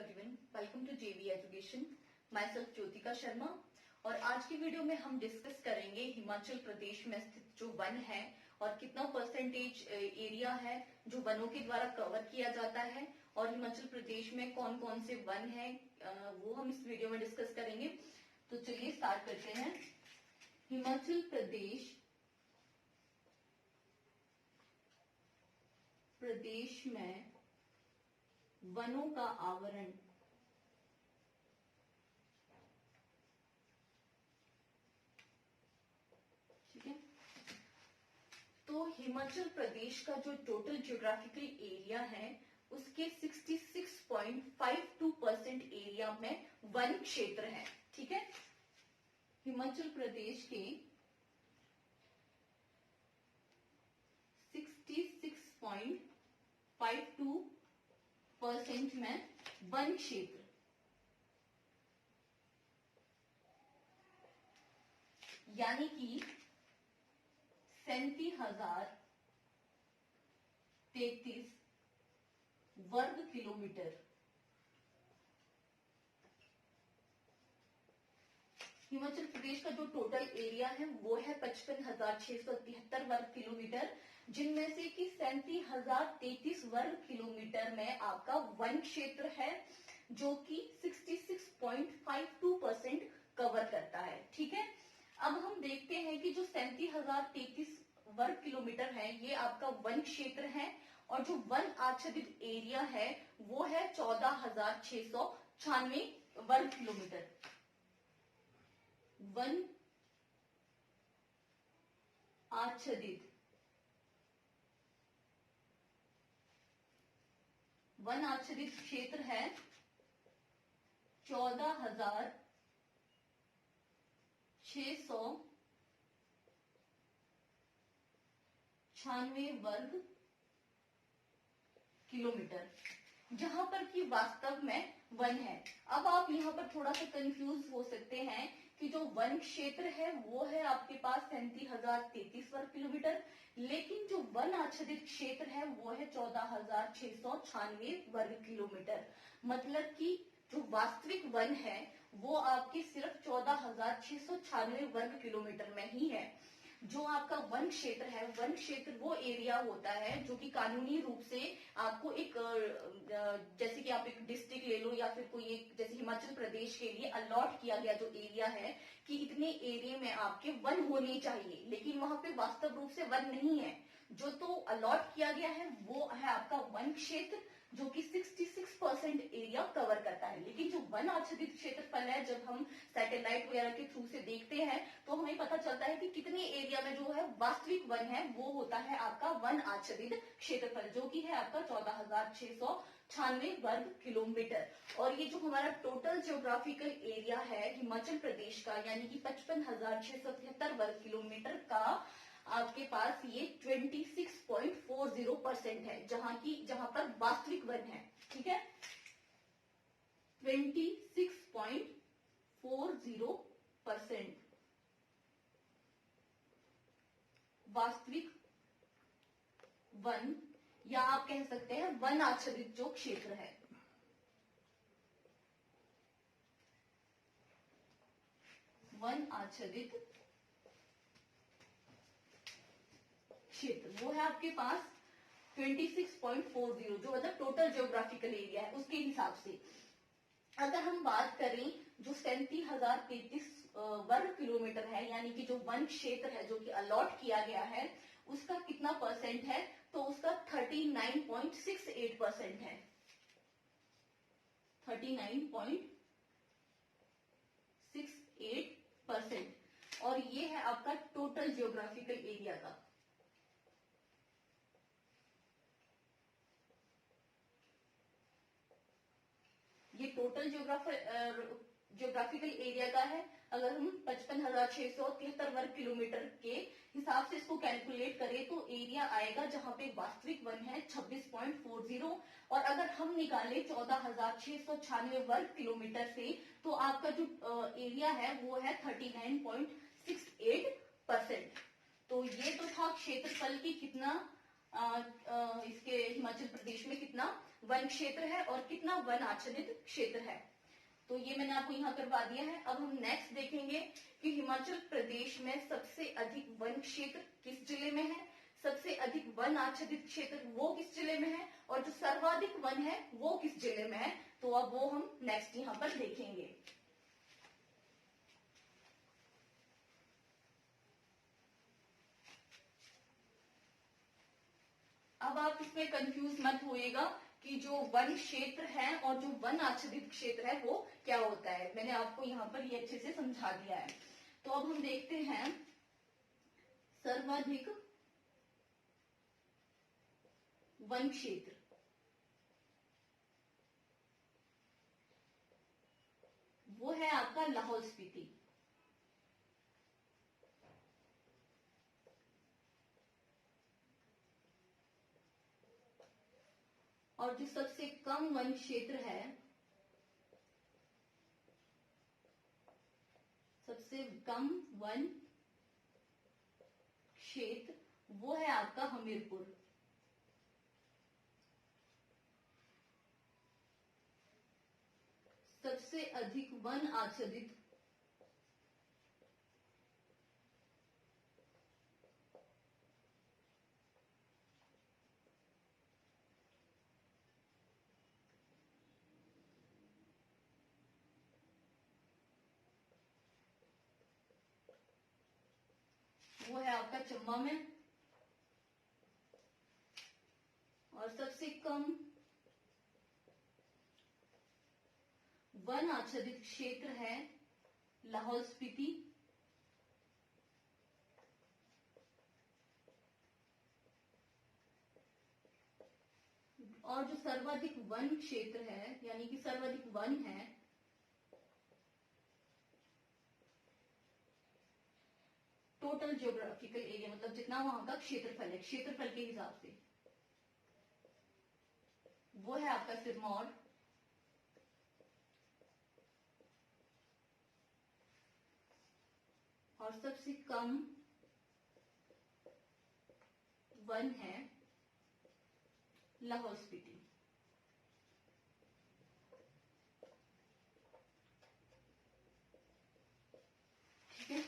Everyone, welcome to JV education. Myself Jyotika Sharma. और आज की वीडियो में हम डिस्कस करेंगे हिमाचल प्रदेश में स्थित जो वन है और कितना परसेंटेज एरिया है जो वनों के द्वारा कवर किया जाता है और हिमाचल प्रदेश में कौन कौन से वन है वो हम इस वीडियो में डिस्कस करेंगे। तो चलिए स्टार्ट करते हैं। हिमाचल प्रदेश में वनों का आवरण ठीक है। तो हिमाचल प्रदेश का जो टोटल ज्योग्राफिकल एरिया है उसके 66.52% एरिया में वन क्षेत्र है। ठीक है, हिमाचल प्रदेश के 66.52% में वन क्षेत्र यानी कि 37,033 वर्ग किलोमीटर हिमाचल प्रदेश का जो टोटल एरिया है वो है 55,673 वर्ग किलोमीटर, जिनमें से कि 37,033 वर्ग किलोमीटर में आपका वन क्षेत्र है जो कि 66.52% कवर करता है। ठीक है, अब हम देखते हैं कि जो 37,033 वर्ग किलोमीटर है ये आपका वन क्षेत्र है और जो वन आच्छादित एरिया है वो है 14,696 वर्ग किलोमीटर। वन आच्छादित क्षेत्र है 14,696 वर्ग किलोमीटर, जहां पर कि वास्तव में वन है। अब आप यहाँ पर थोड़ा सा कंफ्यूज हो सकते हैं कि जो वन क्षेत्र है वो है आपके पास 37,033 वर्ग किलोमीटर, लेकिन जो वन आच्छादित क्षेत्र है वो है 14,696 वर्ग किलोमीटर। मतलब कि जो वास्तविक वन है वो आपके सिर्फ 14,696 वर्ग किलोमीटर में ही है। जो आपका वन क्षेत्र है, वन क्षेत्र वो एरिया होता है जो कि कानूनी रूप से आपको एक जैसे कि आप एक डिस्ट्रिक्ट ले लो या फिर कोई एक जैसे हिमाचल प्रदेश के लिए अलॉट किया गया जो एरिया है कि इतने एरिया में आपके वन होने चाहिए, लेकिन वहां पे वास्तव रूप से वन नहीं है। जो तो अलॉट किया गया है वो है आपका वन क्षेत्र जो कि 66% एरिया कवर करता है। लेकिन जो वन आच्छादित क्षेत्रफल है, जब हम सैटेलाइट वगैरह के थ्रू से देखते हैं तो हमें पता चलता है कि कितने एरिया में जो है वास्तविक वन है वो होता है आपका वन आच्छादित क्षेत्रफल जो कि है आपका 14,696 वर्ग किलोमीटर। और ये जो हमारा टोटल ज्योग्राफिकल एरिया है हिमाचल प्रदेश का यानी कि 55,673 वर्ग किलोमीटर का आपके पास ये 26.40% है जहां पर वास्तविक वन है। ठीक है, 26.40% वास्तविक वन या आप कह सकते हैं वन आच्छादित जो क्षेत्र है। वन आच्छादित क्षेत्र वो है आपके पास 26.40 जो मतलब टोटल ज्योग्राफिकल एरिया है उसके हिसाब से। अगर हम बात करें जो 37,033 वर्ग किलोमीटर है यानी कि जो वन क्षेत्र है जो कि अलॉट किया गया है उसका कितना परसेंट है, तो उसका 39.68% है। 39.68% और ये है आपका टोटल ज्योग्राफिकल एरिया का। ये टोटल ज्योग्राफिकल एरिया का है। अगर हम 55,673 वर्ग किलोमीटर के हिसाब से इसको कैलकुलेट करें तो एरिया आएगा जहां पे वास्तविक वन है 26.40 और अगर हम निकाले 14,696 वर्ग किलोमीटर से तो आपका जो एरिया है वो है 39.68%। तो ये तो था क्षेत्रफल की कितना इसके हिमाचल प्रदेश में कितना वन क्षेत्र है और कितना वन आच्छादित क्षेत्र है। तो ये मैंने आपको यहाँ करवा दिया है। अब हम नेक्स्ट देखेंगे कि हिमाचल प्रदेश में सबसे अधिक वन क्षेत्र किस जिले में है, सबसे अधिक वन आच्छादित क्षेत्र वो किस जिले में है, और जो सर्वाधिक वन है वो किस जिले में है। तो अब वो हम नेक्स्ट यहाँ पर देखेंगे। अब आप इसमें कंफ्यूज मत होइएगा कि जो वन क्षेत्र है और जो वन आच्छादित क्षेत्र है वो क्या होता है। मैंने आपको यहाँ पर ये अच्छे से समझा दिया है। तो अब हम देखते हैं सर्वाधिक वन क्षेत्र। वो है आपका लाहौल स्पीति। और जो सबसे कम वन क्षेत्र है, सबसे कम वन क्षेत्र वो है आपका हमीरपुर। सबसे अधिक वन आच्छादित वो है आपका चंबा में। और सबसे कम वन आच्छादित क्षेत्र है लाहौल स्पीति। और जो सर्वाधिक वन क्षेत्र है यानी कि सर्वाधिक वन है टोटल जियोग्राफिकल एरिया, मतलब जितना वहां का क्षेत्रफल है, क्षेत्रफल के हिसाब से, वो है आपका सिरमौर। और सबसे कम वन है लाहौल स्पीति। ठीक है,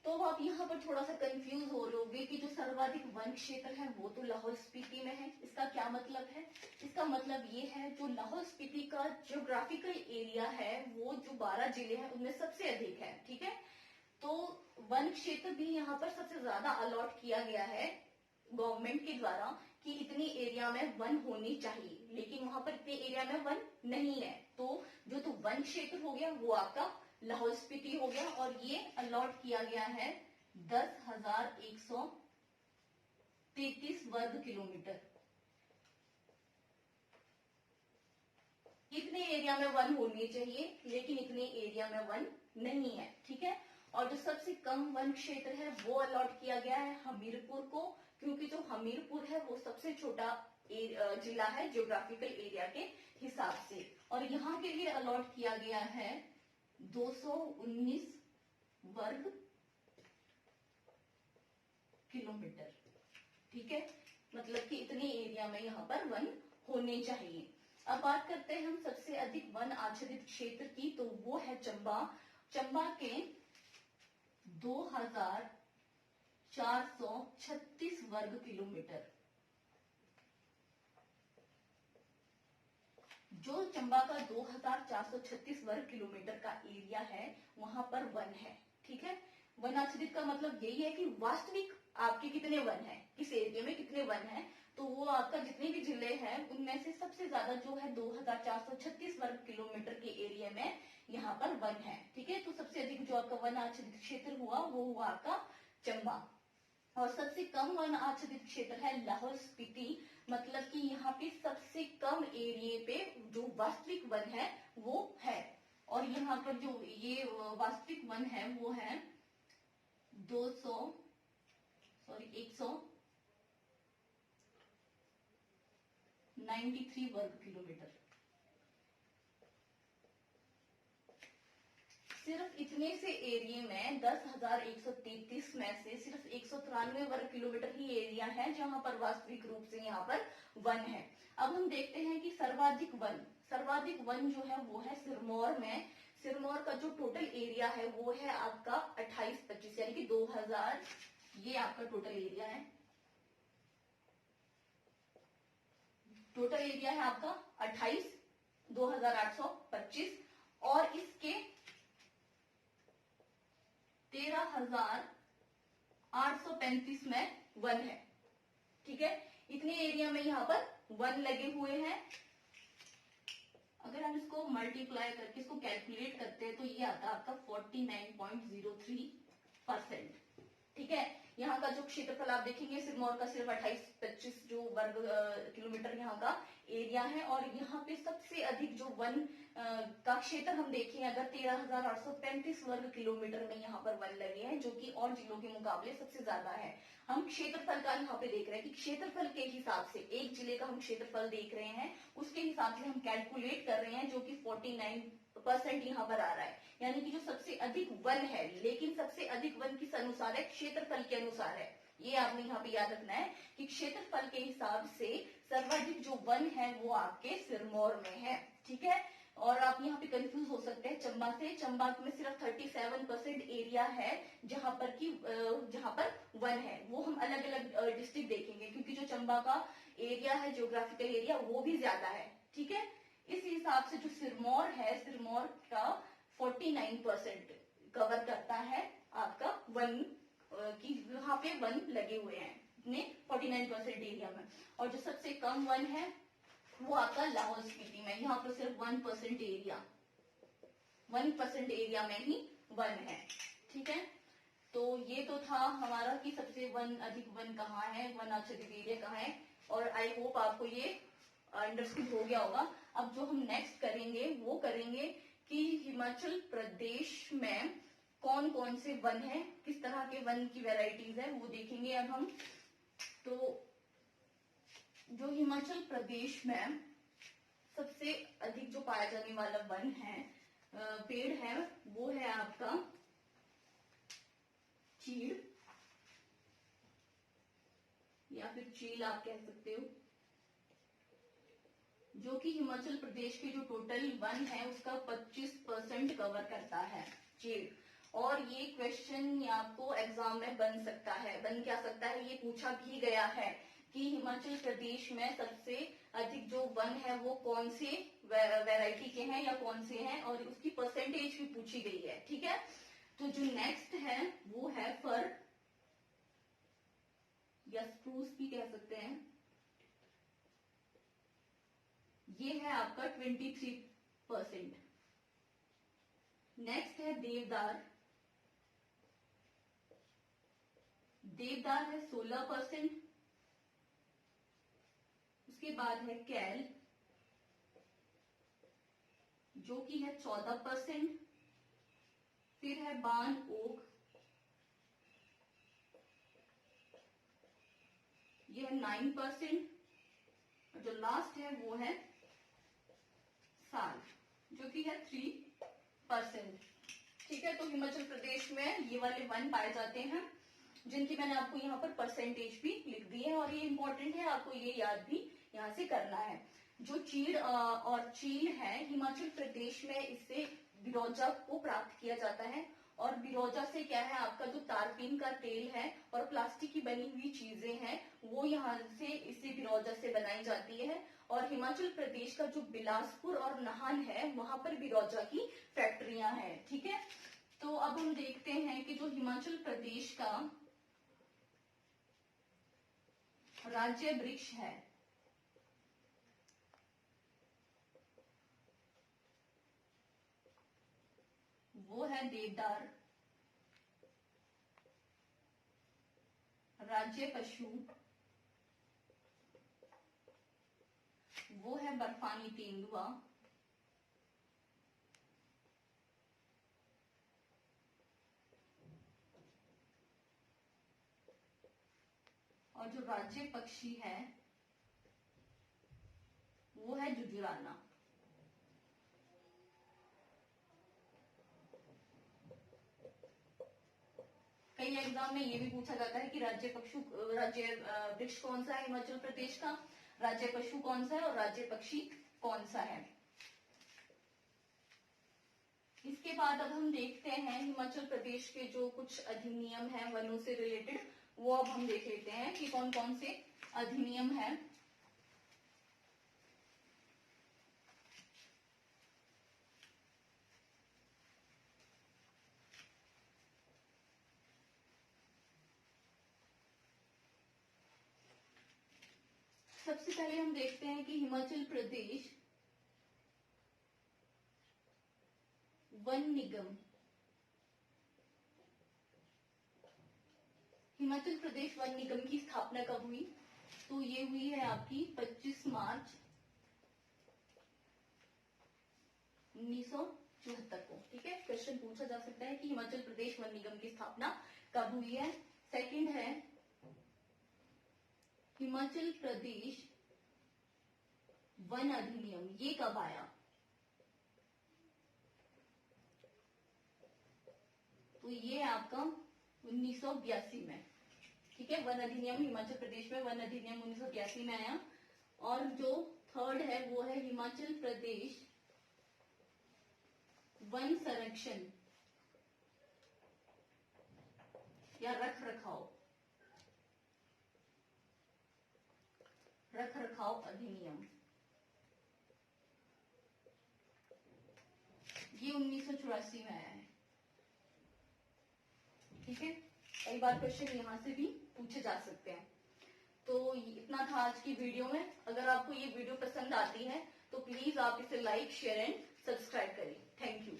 तो अब आप यहाँ पर थोड़ा सा कंफ्यूज हो रहे होंगे कि जो सर्वाधिक वन क्षेत्र है वो तो लाहौल स्पीति में है। इसका क्या मतलब है? इसका मतलब ये है जो लाहौल स्पीति का ज्योग्राफिकल एरिया है वो जो 12 जिले हैं उनमें सबसे अधिक है। ठीक है, तो वन क्षेत्र भी यहाँ पर सबसे ज्यादा अलॉट किया गया है गवर्नमेंट के द्वारा कि इतनी एरिया में वन होनी चाहिए, लेकिन वहां पर इतने एरिया में वन नहीं है। तो जो तो वन क्षेत्र हो गया वो आपका लाहौल स्पीति हो गया, और ये अलॉट किया गया है 10,133 वर्ग किलोमीटर। इतने एरिया में वन होनी चाहिए लेकिन इतने एरिया में वन नहीं है। ठीक है, और जो सबसे कम वन क्षेत्र है वो अलॉट किया गया है हमीरपुर को, क्योंकि जो हमीरपुर है वो सबसे छोटा जिला है ज्योग्राफिकल एरिया के हिसाब से, और यहाँ के लिए अलॉट किया गया है 219 वर्ग किलोमीटर। ठीक है, मतलब कि इतने एरिया में यहाँ पर वन होने चाहिए। अब बात करते हैं हम सबसे अधिक वन आच्छादित क्षेत्र की, तो वो है चंबा। चंबा के 2,436 वर्ग किलोमीटर। जो चंबा का 2,436 वर्ग किलोमीटर का एरिया है वहां पर वन है। ठीक है, वन आच्छादित का मतलब यही है कि वास्तविक आपके कितने वन है, किस एरिया में कितने वन है। तो वो आपका जितने भी जिले हैं उनमें से सबसे ज्यादा जो है 2,436 वर्ग किलोमीटर के एरिया में यहाँ पर वन है। ठीक है, तो सबसे अधिक जो आपका वन आच्छादित क्षेत्र हुआ वो हुआ आपका चंबा। और सबसे कम वन आच्छादित क्षेत्र है लाहौल स्पीति, मतलब कि यहाँ पे सबसे कम एरिया पे जो वास्तविक वन है वो है। और यहाँ पर जो ये वास्तविक वन है वो है 193 वर्ग किलोमीटर। सिर्फ इतने से एरिया में 10,133 में से सिर्फ 193 वर्ग किलोमीटर ही एरिया है जहां पर वास्तविक रूप से यहाँ पर वन है। अब हम देखते हैं कि सर्वाधिक वन जो है वो है सिरमौर में। सिरमौर का जो टोटल एरिया है वो है आपका 2825 यानी कि 2000, ये आपका टोटल एरिया है। टोटल एरिया है आपका 28,2825 और इसके 13,835 में वन है। ठीक है, इतने एरिया में यहाँ पर वन लगे हुए हैं। अगर हम इसको मल्टीप्लाई करके इसको कैलकुलेट करते हैं तो ये आता है आपका 49.03%। ठीक है, यहाँ का जो क्षेत्रफल आप देखेंगे सिरमौर का सिर्फ 2825 जो वर्ग किलोमीटर यहाँ का एरिया है और यहाँ पे सबसे अधिक जो वन का क्षेत्र हम देखें अगर 13,835 वर्ग किलोमीटर में यहाँ पर वन लगे हैं जो कि और जिलों के मुकाबले सबसे ज्यादा है। हम क्षेत्रफल का यहाँ पे देख रहे हैं कि क्षेत्रफल के हिसाब से एक जिले का हम क्षेत्रफल देख रहे हैं उसके हिसाब से हम कैलकुलेट कर रहे हैं जो कि 49% यहाँ पर आ रहा है। यानी कि जो सबसे अधिक वन है, लेकिन सबसे अधिक वन किस अनुसार है? क्षेत्रफल के अनुसार है। ये आपने यहाँ पे याद रखना है कि क्षेत्रफल के हिसाब से सर्वाधिक जो वन है वो आपके सिरमौर में है। ठीक है, और आप यहाँ पे कंफ्यूज हो सकते हैं चंबा से। चंबा में सिर्फ 37% एरिया है जहां पर वन है। वो हम अलग अलग डिस्ट्रिक्ट देखेंगे क्योंकि जो चंबा का एरिया है, ज्योग्राफिकल एरिया, वो भी ज्यादा है। ठीक है, इस हिसाब से जो सिरमौर है, सिरमौर का 49% कवर करता है आपका वन की, वहां पे वन लगे हुए हैं अपने 49% एरिया में। और जो सबसे कम वन है वो आपका लाहौल स्पीति में, यहाँ पर सिर्फ 1% एरिया में ही वन है। ठीक है, तो ये तो था हमारा कि सबसे अधिक वन कहाँ है, वन आच्छादित एरिया कहाँ है, और आई होप आपको ये अंडरस्टूड हो गया होगा। अब जो हम नेक्स्ट करेंगे वो करेंगे कि हिमाचल प्रदेश में कौन कौन से वन है, किस तरह के वन की वैरायटीज है वो देखेंगे अब हम। तो जो हिमाचल प्रदेश में सबसे अधिक जो पाया जाने वाला वन है, पेड़ है, वो है आपका चीड़ या फिर चील आप कह सकते हो, जो कि हिमाचल प्रदेश के जो टोटल वन है उसका 25% कवर करता है, चीड़। और ये क्वेश्चन आपको एग्जाम में बन क्या सकता है, ये पूछा भी गया है कि हिमाचल प्रदेश में सबसे अधिक जो वन है वो कौन से वैरायटी के हैं या कौन से हैं, और उसकी परसेंटेज भी पूछी गई है। ठीक है, तो जो नेक्स्ट है वो है फर या स्प्रूस भी कह सकते हैं, ये है आपका 23%। नेक्स्ट है देवदार, देवदार है 16%। उसके बाद है कैल जो कि है 14%। फिर है बान ओक, ये है 9%। और जो लास्ट है वो है साल जो कि है 3%। ठीक है, तो हिमाचल प्रदेश में ये वाले वन पाए जाते हैं जिनकी मैंने आपको यहाँ पर परसेंटेज भी लिख दी है, और ये इंपॉर्टेंट है, आपको ये याद भी यहाँ से करना है। जो चीड़ और चील है, हिमाचल प्रदेश में इससे बिरोजा को प्राप्त किया जाता है, और बिरोजा से क्या है, आपका जो तारपीन का तेल है और प्लास्टिक की बनी हुई चीजें हैं वो यहाँ से इसी बिरोजा से बनाई जाती है। और हिमाचल प्रदेश का जो बिलासपुर और नाहन है वहां पर बिरोजा की फैक्ट्रियां हैं। ठीक है, तो अब हम देखते हैं कि जो हिमाचल प्रदेश का राज्य वृक्ष है वो है देवदार। राज्य पशु वो है बर्फानी तेंदुआ। और जो राज्य पक्षी है वो है जुजुराना। एग्जाम में ये भी पूछा जाता है कि राज्य वृक्ष कौन सा है हिमाचल प्रदेश का, राज्य पशु कौन सा है और राज्य पक्षी कौन सा है। इसके बाद अब हम देखते हैं हिमाचल प्रदेश के जो कुछ अधिनियम है वनों से रिलेटेड, वो अब हम देख लेते हैं कि कौन कौन से अधिनियम है। सबसे पहले हम देखते हैं कि हिमाचल प्रदेश वन निगम, हिमाचल प्रदेश वन निगम की स्थापना कब हुई? तो ये हुई है आपकी 25 मार्च 1974 को। ठीक है, क्वेश्चन पूछा जा सकता है कि हिमाचल प्रदेश वन निगम की स्थापना कब हुई है। सेकंड है हिमाचल प्रदेश वन अधिनियम, ये कब आया? तो ये आपका 1982 में। ठीक है, वन अधिनियम हिमाचल प्रदेश में वन अधिनियम 1982 में आया। और जो थर्ड है वो है हिमाचल प्रदेश वन संरक्षण या रख रखाव अधिनियम, ये 1984 में आया है। ठीक है, कई बार क्वेश्चन यहां से भी पूछे जा सकते हैं। तो इतना था आज की वीडियो में। अगर आपको ये वीडियो पसंद आती है तो प्लीज आप इसे लाइक, शेयर एंड सब्सक्राइब करें। Thank you.